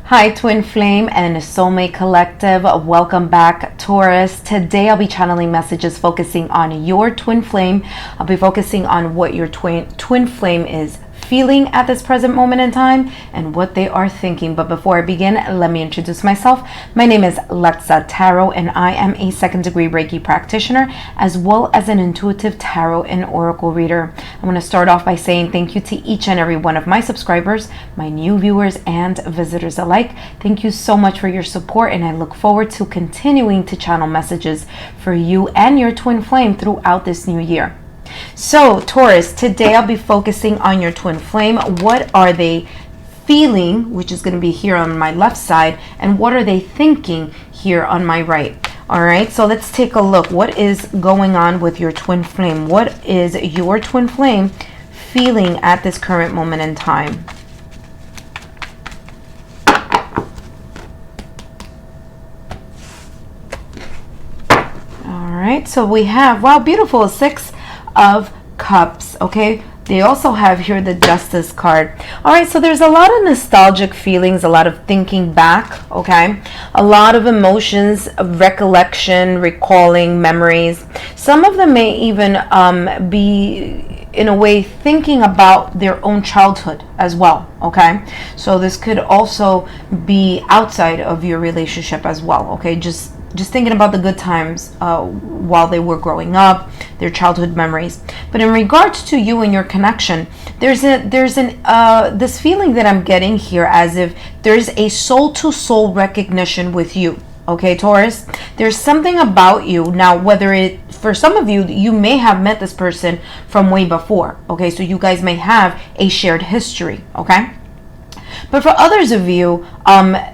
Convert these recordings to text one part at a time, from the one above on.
Hi, Twin Flame and Soulmate Collective. Welcome back, Taurus. Today I'll be channeling messages focusing on your twin flame. I'll be focusing on what your twin flame is feeling at this present moment in time and what they are thinking. But before I begin, let me introduce myself. My name is Lexa Tarot, and I am a second-degree Reiki practitioner as well as an intuitive tarot and oracle reader. I'm going to start off by saying thank you to each and every one of my subscribers, my new viewers and visitors alike. Thank you so much for your support, and I look forward to continuing to channel messages for you and your twin flame throughout this new year. So Taurus, today I'll be focusing on your twin flame. What are they feeling, which is going to be here on my left side, and what are they thinking here on my right? All right, so let's take a look. What is going on with your twin flame? What is your twin flame feeling at this current moment in time? All right, so we have, wow, beautiful, Six of Cups. Okay, they also have here the Justice card. All right, so there's a lot of nostalgic feelings, a lot of thinking back. Okay, a lot of emotions, of recollection, recalling memories. Some of them may even be in a way thinking about their own childhood as well. Okay, so this could also be outside of your relationship as well. Okay, just thinking about the good times while they were growing up, their childhood memories. But in regards to you and your connection, there's this feeling that I'm getting here, as if there's a soul-to-soul recognition with you. Okay, Taurus, there's something about you now, for some of you, you may have met this person from way before. Okay, so you guys may have a shared history. Okay. But for others of you,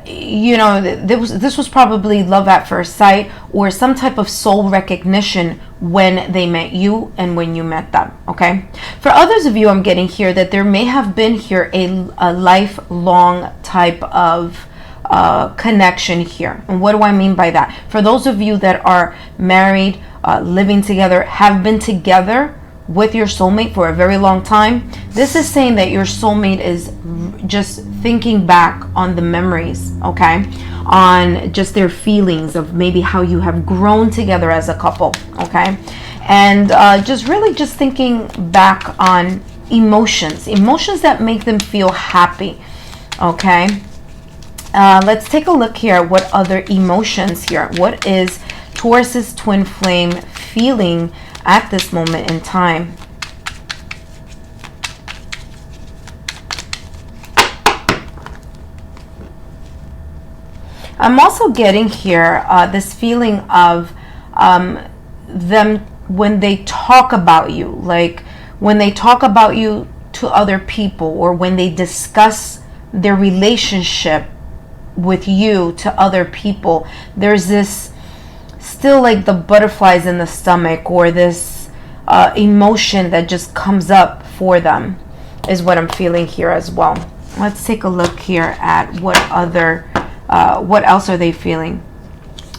you know, this was probably love at first sight, or some type of soul recognition when they met you and when you met them. Okay. For others of you, I'm getting here that there may have been here a lifelong type of connection here. And what do I mean by that? For those of you that are married, living together, have been together with your soulmate for a very long time, this is saying that your soulmate is just thinking back on the memories, okay, on just their feelings of maybe how you have grown together as a couple, okay, and just really just thinking back on emotions that make them feel happy. Okay, let's take a look here. What other emotions here? What is Taurus's twin flame feeling at this moment in time? I'm also getting here this feeling of them when they talk about you, like when they talk about you to other people, or when they discuss their relationship with you to other people, there's this still like the butterflies in the stomach, or this emotion that just comes up for them, is what I'm feeling here as well. Let's take a look here at what else are they feeling.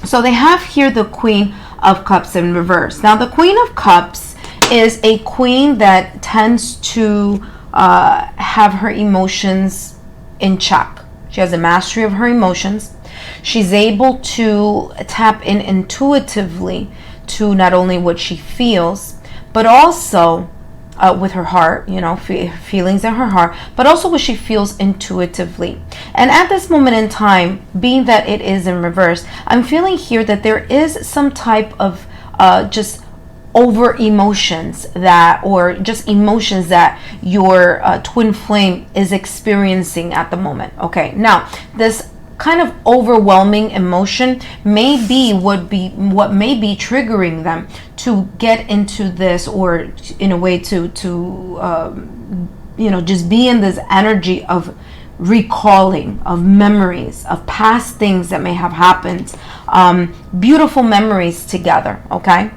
So they have here the Queen of Cups in reverse. Now the Queen of Cups is a queen that tends to have her emotions in check. She has a mastery of her emotions. She's able to tap in intuitively to not only what she feels, but also with her heart, you know, feelings in her heart, but also what she feels intuitively. And at this moment in time, being that it is in reverse, I'm feeling here that there is some type of just over emotions or just emotions that your twin flame is experiencing at the moment. Okay, now this kind of overwhelming emotion may be what may be triggering them to get into this, or in a way to you know, just be in this energy of recalling of memories of past things that may have happened, beautiful memories together. Okay,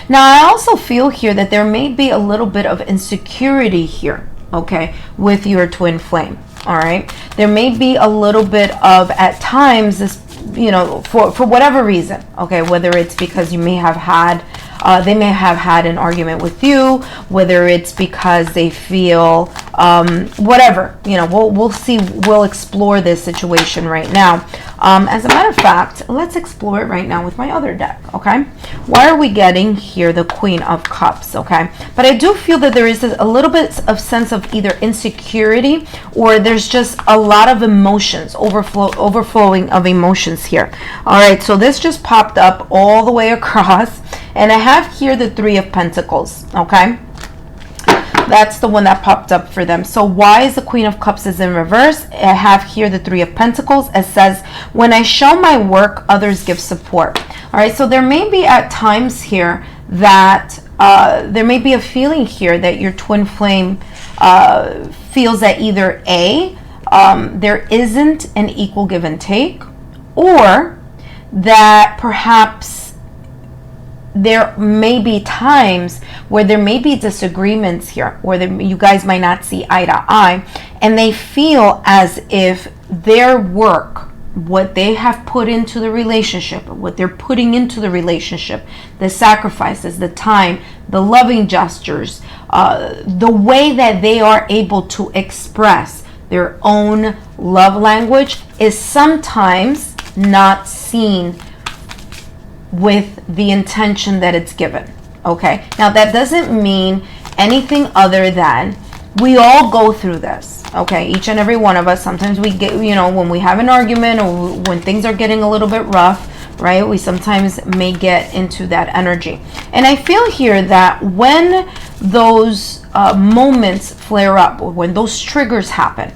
now I also feel here that there may be a little bit of insecurity here, okay, with your twin flame. All right, there may be a little bit of, at times, this, you know, for whatever reason, okay, whether it's because you may have had They may have had an argument with you, whether it's because they feel whatever. You know, we'll see. We'll explore this situation right now. As a matter of fact, let's explore it right now with my other deck. Okay, why are we getting here the Queen of Cups? Okay, but I do feel that there is a little bit of sense of either insecurity, or there's just a lot of emotions, overflowing of emotions here. All right, so this just popped up all the way across, and I have here the Three of Pentacles. Okay, that's the one that popped up for them. So why is the Queen of Cups is in reverse? I have here the Three of Pentacles. It says, when I show my work, others give support. All right, so there may be at times here that there may be a feeling here that your twin flame feels that either A, there isn't an equal give and take, or that perhaps there may be times where there may be disagreements here, where you guys might not see eye to eye, and they feel as if their work, what they have put into the relationship, what they're putting into the relationship, the sacrifices, the time, the loving gestures, the way that they are able to express their own love language is sometimes not seen with the intention that it's given. Okay, now that doesn't mean anything other than we all go through this. Okay, each and every one of us, sometimes we get, you know, when we have an argument or when things are getting a little bit rough, right, we sometimes may get into that energy. And I feel here that when those moments flare up, or when those triggers happen,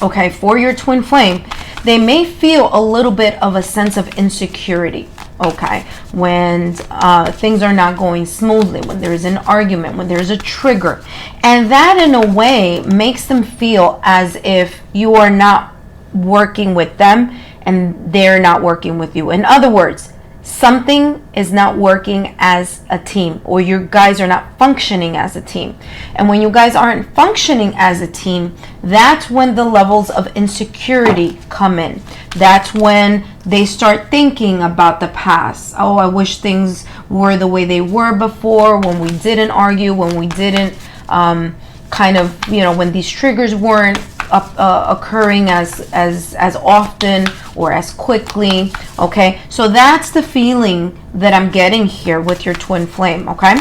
okay, for your twin flame, they may feel a little bit of a sense of insecurity. Okay, when things are not going smoothly, when there's an argument, when there's a trigger, and that in a way makes them feel as if you are not working with them and they're not working with you. In other words, something is not working as a team, or you guys are not functioning as a team. And when you guys aren't functioning as a team, that's when the levels of insecurity come in. That's when they start thinking about the past. Oh, I wish things were the way they were before, when we didn't argue, when we didn't kind of, you know, when these triggers weren't occurring as often or as quickly. Okay, so that's the feeling that I'm getting here with your twin flame. Okay,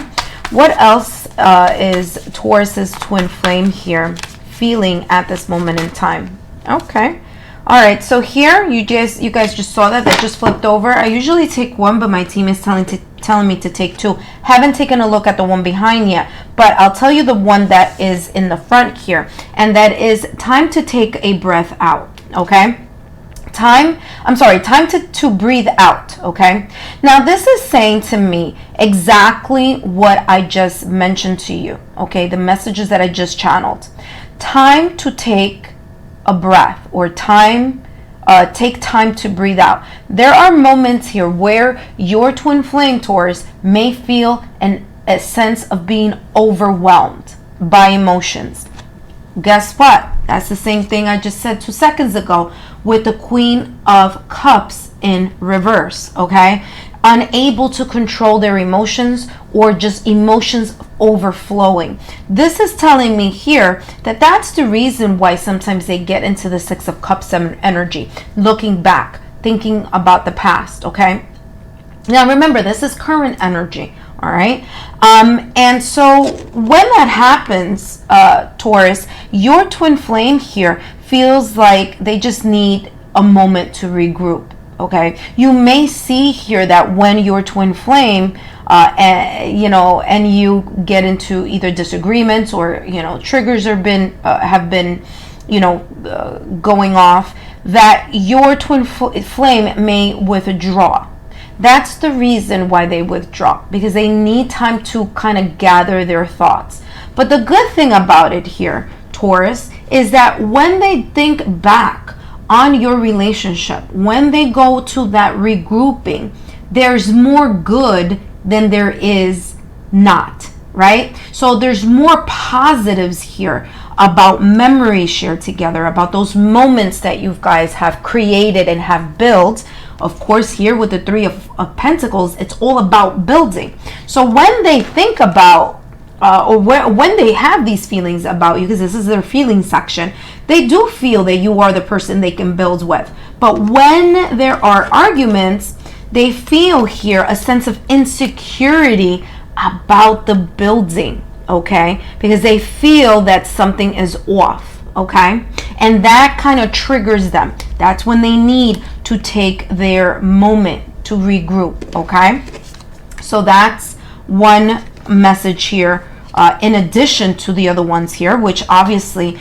what else is Taurus's twin flame here feeling at this moment in time? Okay, all right, so here you guys just saw that just flipped over. I usually take one, but my team is telling me to take two. Haven't taken a look at the one behind yet, but I'll tell you the one that is in the front here, and that is time to take a breath out. Okay, time to breathe out. Okay, now this is saying to me exactly what I just mentioned to you. Okay, the messages that I just channeled. Time to take a breath, or take time to breathe out. There are moments here where your twin flame, Taurus, may feel a sense of being overwhelmed by emotions. Guess what? That's the same thing I just said 2 seconds ago with the Queen of Cups in reverse. Okay, unable to control their emotions, or just emotions overflowing. This is telling me here that that's the reason why sometimes they get into the Six of Cups energy, looking back, thinking about the past. Okay, now remember, this is current energy. All right, and so when that happens, Taurus, your twin flame here feels like they just need a moment to regroup. Okay, you may see here that when your twin flame and you get into either disagreements, or triggers have been going off, that your twin flame may withdraw. That's the reason why they withdraw, because they need time to kind of gather their thoughts. But the good thing about it here, Taurus, is that when they think back on your relationship, when they go to that regrouping, there's more good than there is not, right? So there's more positives here about memories shared together, about those moments that you guys have created and have built Of course, here with the Three of Pentacles, it's all about building. So when they think about, when they have these feelings about you, because this is their feeling section, they do feel that you are the person they can build with. But when there are arguments, they feel here a sense of insecurity about the building, okay? Because they feel that something is off, okay? And that kind of triggers them. That's when they need to take their moment to regroup, okay? So that's one message here, in addition to the other ones here, which obviously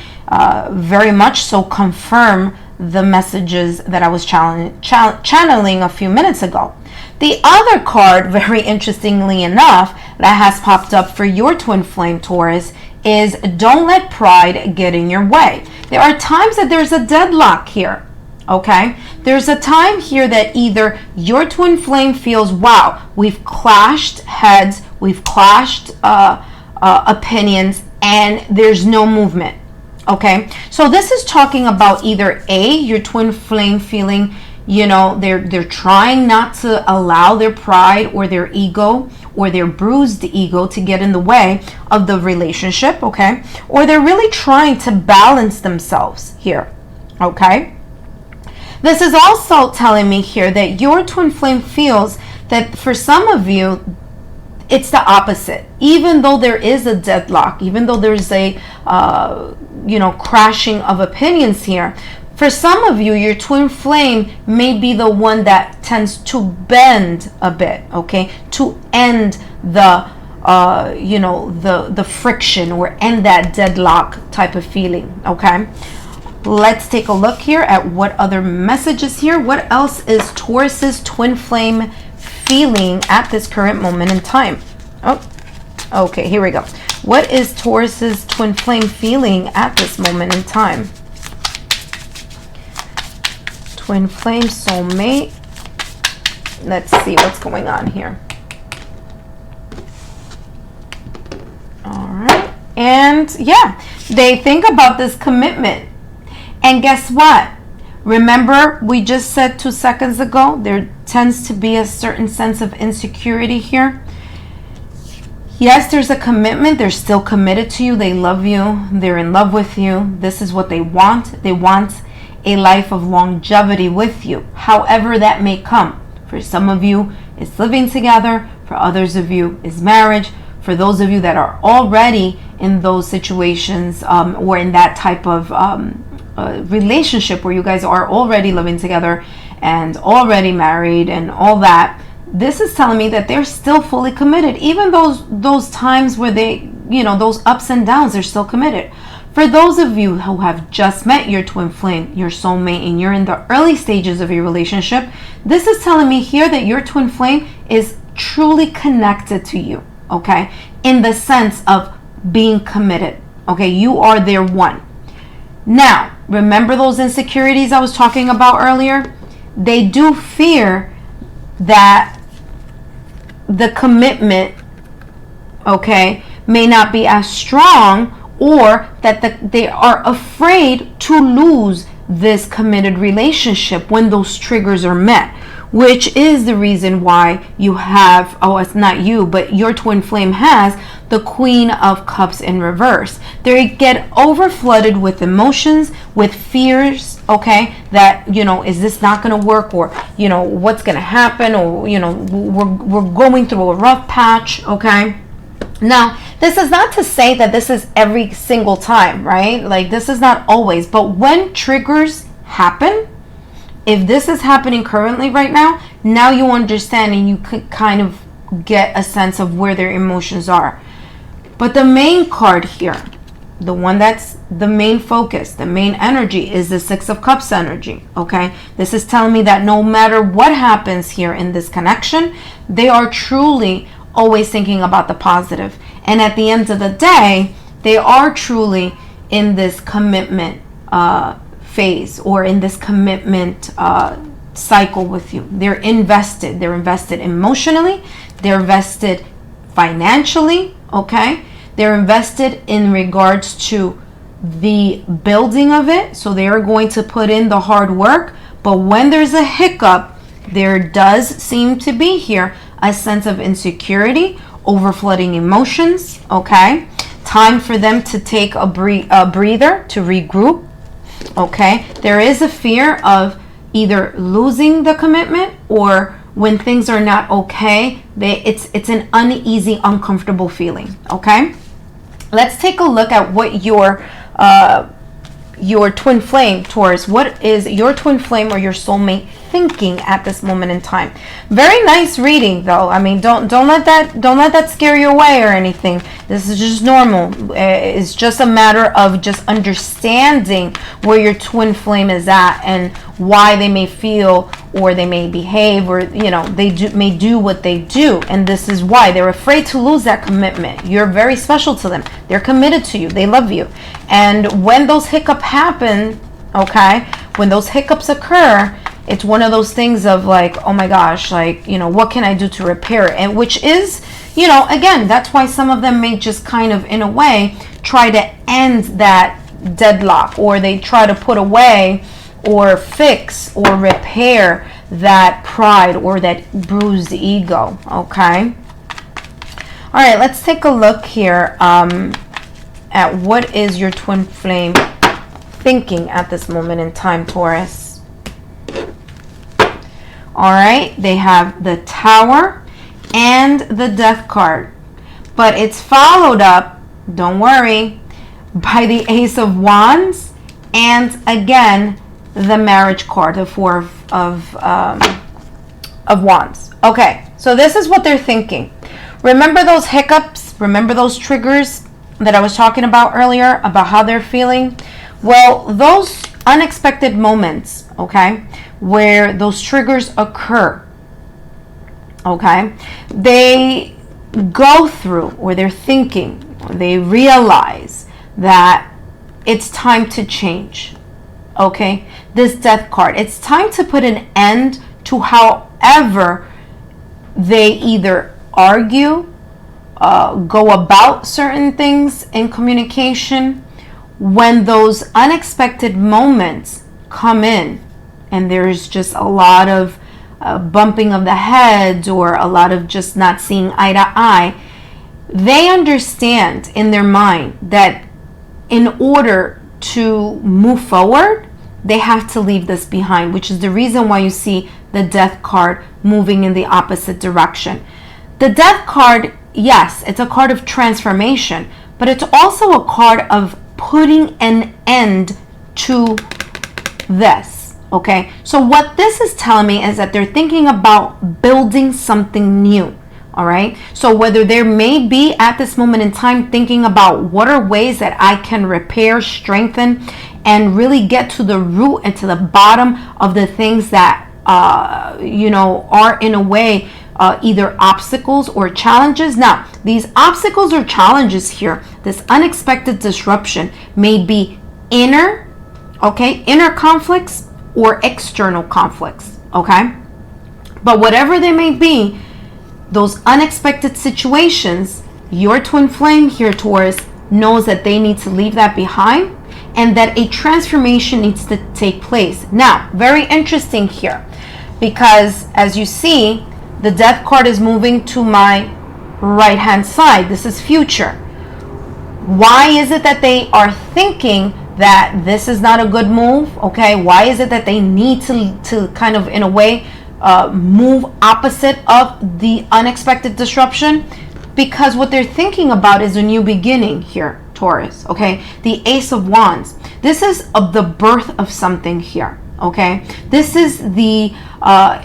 very much so confirm the messages that I was channeling a few minutes ago. The other card, very interestingly enough, that has popped up for your twin flame, Taurus, is don't let pride get in your way. There are times that there's a deadlock here, okay? There's a time here that either your twin flame feels, wow, we've clashed heads, we've clashed opinions, and there's no movement. Okay, so this is talking about either A, your twin flame feeling, you know, they're trying not to allow their pride or their ego or their bruised ego to get in the way of the relationship, okay? Or they're really trying to balance themselves here, okay? This is also telling me here that your twin flame feels that for some of you, it's the opposite. Even though there is a deadlock, even though there's a crashing of opinions here, for some of you, your twin flame may be the one that tends to bend a bit, okay, to end the the friction or end that deadlock type of feeling, okay? Let's take a look here at what other messages here. What else is Taurus's twin flame feeling at this current moment in time? Oh, okay, here we go. What is Taurus's twin flame feeling at this moment in time? Twin flame, soulmate. Let's see what's going on here. All right. And yeah, they think about this commitment. And guess what? Remember, we just said 2 seconds ago, there tends to be a certain sense of insecurity here. Yes, there's a commitment. They're still committed to you. They love you. They're in love with you. This is what they want. They want a life of longevity with you, however that may come. For some of you, it's living together. For others of you, it's marriage. For those of you that are already in those situations or in that type of relationship where you guys are already living together and already married and all that, this is telling me that they're still fully committed. Even those times where they, those ups and downs, they're still committed. For those of you who have just met your twin flame, your soulmate, and you're in the early stages of your relationship, this is telling me here that your twin flame is truly connected to you, okay? In the sense of being committed, okay? You are their one. Now, remember those insecurities I was talking about earlier? They do fear that the commitment, okay, may not be as strong, or that they are afraid to lose this committed relationship when those triggers are met, which is the reason why you have, it's not you, but your twin flame has the Queen of Cups in reverse. They get overflooded with emotions, with fears, okay, that, is this not going to work, or, what's going to happen, or, we're going through a rough patch, okay? Now, this is not to say that this is every single time, right? Like, this is not always, but when triggers happen, if this is happening currently right now you understand and you could kind of get a sense of where their emotions are. But the main card here, the one that's the main focus, the main energy, is the Six of Cups energy, okay? This is telling me that no matter what happens here in this connection, they are truly always thinking about the positive. And at the end of the day, they are truly in this commitment phase, or in this commitment cycle with you. They're invested. They're invested emotionally. They're invested financially, okay? They're invested in regards to the building of it. So they are going to put in the hard work. But when there's a hiccup, there does seem to be here a sense of insecurity, overflooding emotions, okay? Time for them to take a breather, to regroup, okay? There is a fear of either losing the commitment, or when things are not okay, it's an uneasy, uncomfortable feeling, okay? Let's take a look at what your twin flame, Taurus, what is your twin flame or your soulmate thinking at this moment in time? Very nice reading, though. I mean, don't let that scare you away or anything. This is just normal. It's just a matter of just understanding where your twin flame is at and why they may feel or they may behave, or may do what they do. And this is why they're afraid to lose that commitment. You're very special to them. They're committed to you. They love you. And when those hiccups happen, okay, when those hiccups occur, it's one of those things of like, oh my gosh, like, what can I do to repair it? And which is, again, that's why some of them may just kind of, in a way, try to end that deadlock, or they try to put away or fix or repair that pride or that bruised ego, okay? All right, let's take a look here at what is your twin flame thinking at this moment in time, Taurus. All right, they have the Tower and the Death card, but it's followed up, don't worry, by the Ace of Wands and again the Marriage card, the Four of Wands. Okay, so this is what they're thinking. Remember those hiccups? Remember those triggers that I was talking about earlier about how they're feeling? Well, those unexpected moments, okay, where those triggers occur, okay, they go through, or they're thinking, or they realize that it's time to change, okay? This Death card, it's time to put an end to however they either argue, go about certain things in communication. When those unexpected moments come in and there's just a lot of bumping of the heads, or a lot of just not seeing eye to eye, they understand in their mind that in order to move forward, they have to leave this behind, which is the reason why you see the Death card moving in the opposite direction. The Death card, yes, it's a card of transformation, but it's also a card of putting an end to this, okay? So what this is telling me is that they're thinking about building something new, all right? So whether there may be at this moment in time thinking about what are ways that I can repair, strengthen, and really get to the root and to the bottom of the things that, are in a way either obstacles or challenges. Now, these obstacles or challenges here, this unexpected disruption may be inner conflicts or external conflicts, okay? But whatever they may be, those unexpected situations, your twin flame here, Taurus, knows that they need to leave that behind and that a transformation needs to take place. Now, very interesting here, because as you see, the Death card is moving to my right hand side. This is future. Why is it that they are thinking that this is not a good move? Okay, why is it that they need to kind of, in a way, move opposite of the unexpected disruption? Because what they're thinking about is a new beginning here, Taurus, okay? The Ace of Wands. This is of the birth of something here, okay? This is the,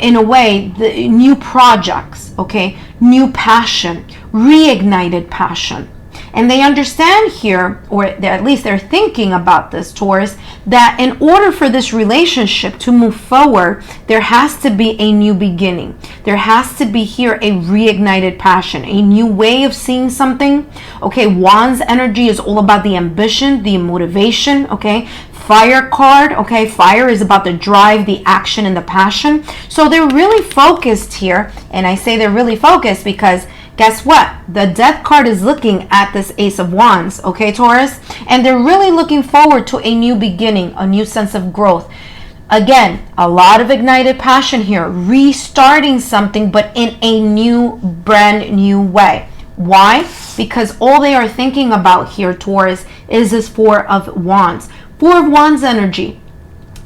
in a way, the new projects, okay? New passion, reignited passion. And they understand here, or at least they're thinking about this, Taurus, that in order for this relationship to move forward, there has to be a new beginning. There has to be here a reignited passion, a new way of seeing something. Okay, Wands energy is all about the ambition, the motivation, okay? Fire card, okay, fire is about the drive, the action, and the passion. So they're really focused here, and I say they're really focused because guess what? The Death card is looking at this Ace of Wands, okay, Taurus? And they're really looking forward to a new beginning, a new sense of growth. Again, a lot of ignited passion here, restarting something, but in a new, brand new way. Why? Because all they are thinking about here, Taurus, is this Four of Wands. Four of Wands energy.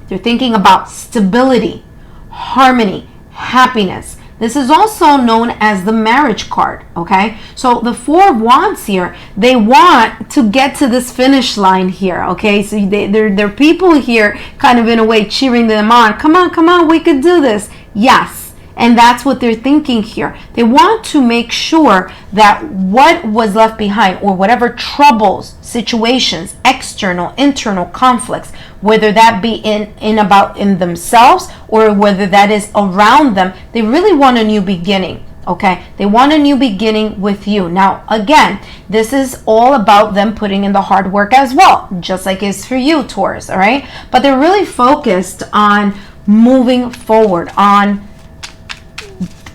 They're thinking about stability, harmony, happiness. This is also known as the marriage card, okay? So the Four of Wands here, they want to get to this finish line here, okay? So they're people here kind of in a way cheering them on. Come on, we could do this. Yes. And that's what they're thinking here. They want to make sure that what was left behind, or whatever troubles, situations, external, internal conflicts, whether that be in themselves or whether that is around them, they really want a new beginning. Okay, they want a new beginning with you. Now, again, this is all about them putting in the hard work as well, just like it's for you, Taurus, all right? But they're really focused on moving forward, on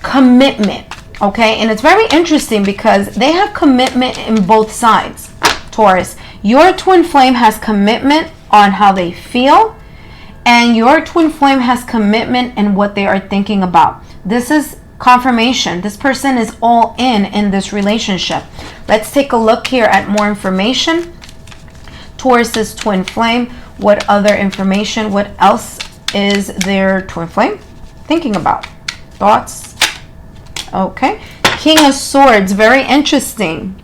commitment, okay? And it's very interesting because they have commitment in both sides, Taurus. Your twin flame has commitment on how they feel, and your twin flame has commitment in what they are thinking about. This is confirmation. This person is all in this relationship. Let's take a look here at more information. Taurus's twin flame. What other information? What else is their twin flame thinking about? Thoughts? Okay. King of Swords. Very interesting.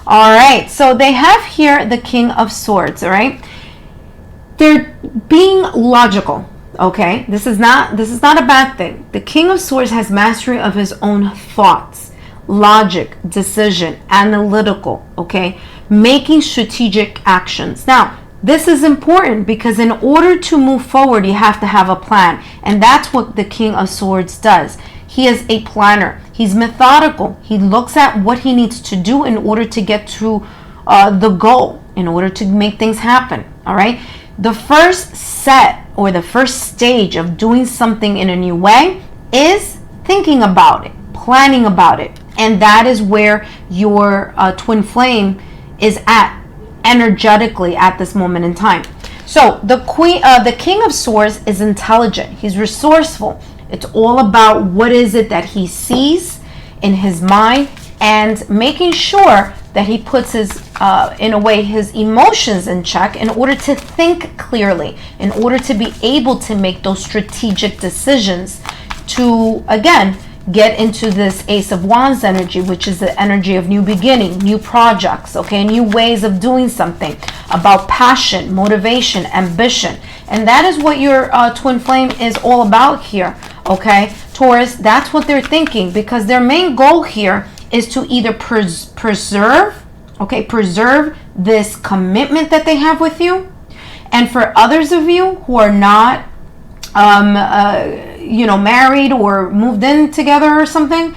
All right. So they have here the King of Swords. All right. They're being logical. Okay. This is not a bad thing. The King of Swords has mastery of his own thoughts, logic, decision, analytical. Okay. Making strategic actions. Now, this is important because in order to move forward, you have to have a plan. And that's what the King of Swords does. He is a planner. He's methodical. He looks at what he needs to do in order to get to the goal, in order to make things happen. All right. The first set or the first stage of doing something in a new way is thinking about it, planning about it. And that is where your twin flame is at energetically at this moment in time. So the King of Swords is intelligent. He's resourceful. It's all about what is it that he sees in his mind and making sure that he puts his, in a way, his emotions in check in order to think clearly, in order to be able to make those strategic decisions to, again, get into this Ace of Wands energy, which is the energy of new beginning, new projects, okay, new ways of doing something, about passion, motivation, ambition. And that is what your twin flame is all about here, okay? Taurus, that's what they're thinking, because their main goal here is to either preserve this commitment that they have with you. And for others of you who are not married or moved in together or something,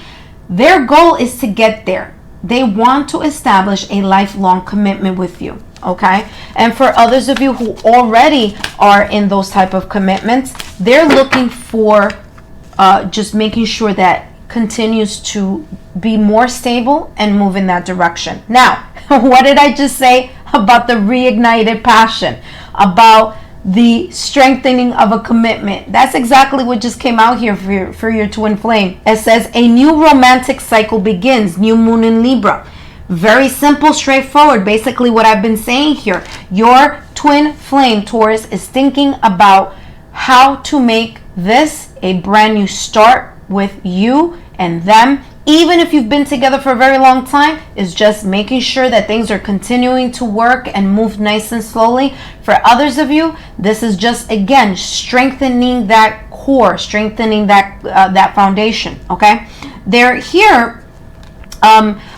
their goal is to get there. They want to establish a lifelong commitment with you, okay? And for others of you who already are in those type of commitments, they're looking for just making sure that continues to be more stable and move in that direction. Now, what did I just say about the reignited passion, about the strengthening of a commitment? That's exactly what just came out here for your twin flame. It says a new romantic cycle begins, new moon in Libra. Very simple, straightforward. Basically what I've been saying here, your twin flame, Taurus, is thinking about how to make this a brand new start with you and them. Even if you've been together for a very long time, is just making sure that things are continuing to work and move nice and slowly. For others of you, this is just, again, strengthening that core, strengthening that foundation, okay? They're here.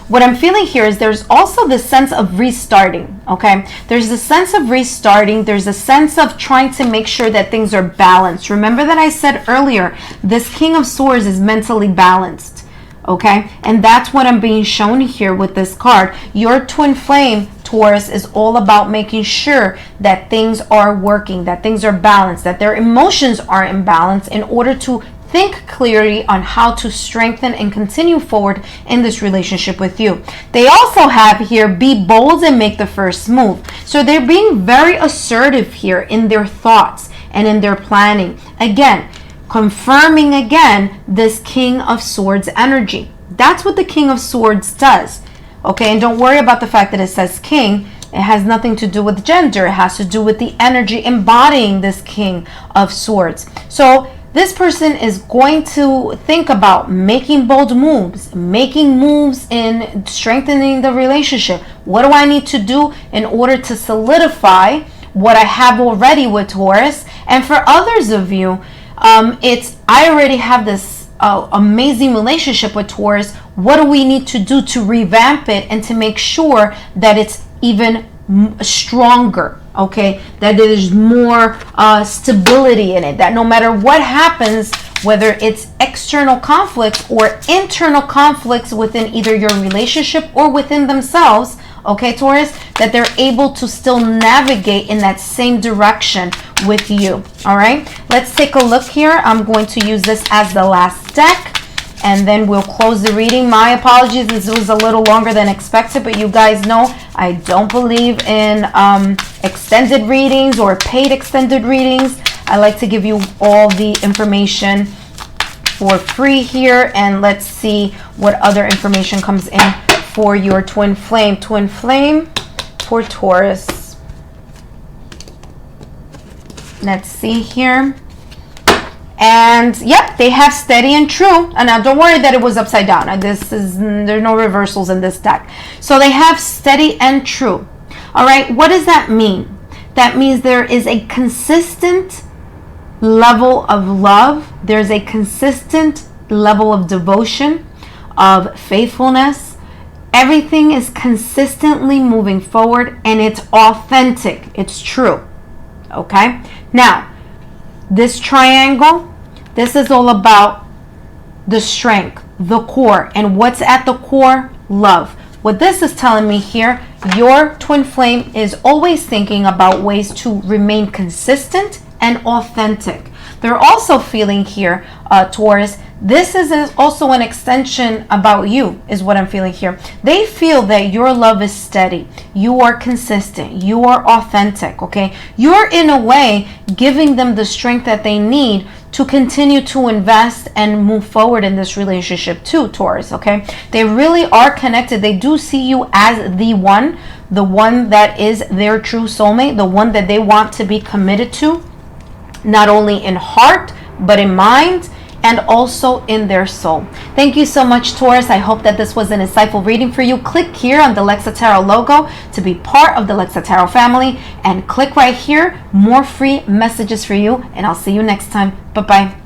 What I'm feeling here is there's also this sense of restarting, okay? There's a sense of restarting. There's a sense of trying to make sure that things are balanced. Remember that I said earlier, this King of Swords is mentally balanced, okay? And that's what I'm being shown here with this card. Your twin flame, Taurus, is all about making sure that things are working, that things are balanced, that their emotions are in balance in order to think clearly on how to strengthen and continue forward in this relationship with you. They also have here, be bold and make the first move. So they're being very assertive here in their thoughts and in their planning. Again, confirming again this King of Swords energy. That's what the King of Swords does. Okay, and don't worry about the fact that it says king. It has nothing to do with gender. It has to do with the energy embodying this King of Swords. So this person is going to think about making bold moves, making moves in strengthening the relationship. What do I need to do in order to solidify what I have already with Taurus? And for others of you, I already have this amazing relationship with Taurus. What do we need to do to revamp it and to make sure that it's even stronger, okay, that there's more stability in it, that no matter what happens, whether it's external conflicts or internal conflicts within either your relationship or within themselves, okay, Taurus, that they're able to still navigate in that same direction with you. All right, let's take a look here. I'm going to use this as the last deck, and then we'll close the reading. My apologies, this was a little longer than expected, but you guys know I don't believe in extended readings or paid extended readings. I like to give you all the information for free here, and let's see what other information comes in for your twin flame. Twin flame for Taurus. Let's see here. And yep, they have steady and true. And now don't worry that it was upside down. There's no reversals in this deck. So they have steady and true. All right, what does that mean? That means there is a consistent level of love. There's a consistent level of devotion, of faithfulness. Everything is consistently moving forward, and it's authentic. It's true. Okay? Now, this triangle, this is all about the strength, the core. And what's at the core? Love. What this is telling me here, your twin flame is always thinking about ways to remain consistent and authentic. They're also feeling here, Taurus, this is also an extension about you, is what I'm feeling here. They feel that your love is steady. You are consistent. You are authentic, okay? You're, in a way, giving them the strength that they need to continue to invest and move forward in this relationship too, Taurus, okay? They really are connected. They do see you as the one that is their true soulmate, the one that they want to be committed to, not only in heart, but in mind, and also in their soul. Thank you so much, Taurus. I hope that this was an insightful reading for you. Click here on the Lexa Tarot logo to be part of the Lexa Tarot family, and click right here, more free messages for you, and I'll see you next time. Bye-bye.